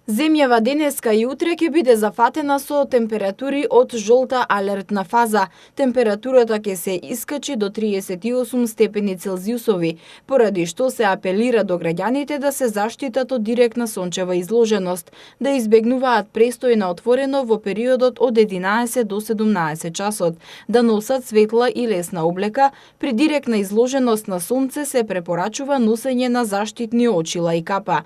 Земјава денеска и утре ќе биде зафатена со температури од жолта алертна фаза. Температурата ќе се искачи до 38 степени Целзиусови, поради што се апелира до граѓаните да се заштитат од директна сончева изложеност, да избегнуваат престој на отворено во периодот од 11 до 17 часот, да носат светла и лесна облека. При директна изложеност на сонце се препорачува носење на заштитни очила и капа.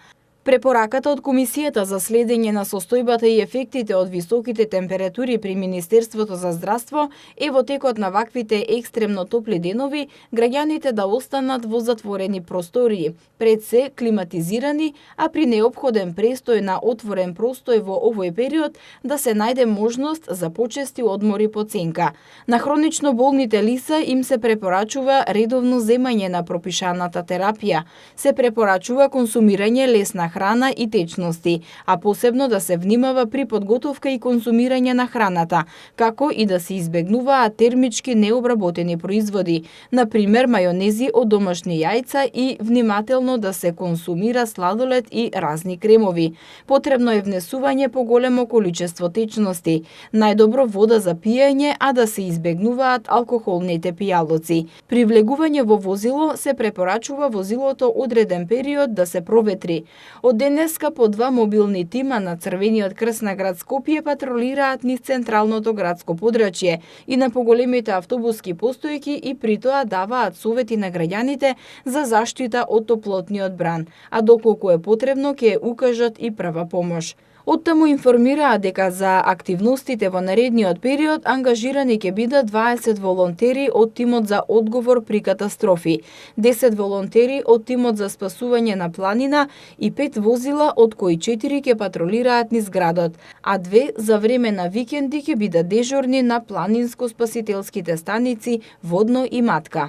Препораката од Комисијата за следење на состојбата и ефектите од високите температури при Министерството за здравство е во текот на ваквите екстремно топли денови граѓаните да останат во затворени простории, пред се климатизирани, а при неопходен престој на отворен простој во овој период да се најде можност за почести одмори по ценка. На хронично болните лица им се препорачува редовно земање на пропишаната терапија. Се препорачува консумирање лесна храна и течности, а посебно да се внимава при подготовка и консумирање на храната, како и да се избегнуваат термички необработени производи, например мајонези од домашни јајца и внимателно да се консумира сладолед и разни кремови. Потребно е внесување по големо количество течности, најдобро вода за пиење, а да се избегнуваат алкохолните пијалоци. При влегување во возило се препорачува возилото одреден период да се проветри. Од денеска по 2 мобилни тима на Црвениот крст на град Скопје патролираат низ централното градско подрачје и на поголемите автобуски постојки и при тоа даваат совети на граѓаните за заштита од топлотниот бран, а доколку е потребно ќе укажат и прва помош. Оттаму информираат дека за активностите во наредниот период ангажирани ќе бидат 20 волонтери од тимот за одговор при катастрофи, 10 волонтери од тимот за спасување на планина и 5 возила, од кои 4 ќе патролираат низ градот, а 2 за време на викенди ќе бидат дежурни на планинско-спасителските станици Водно и Матка.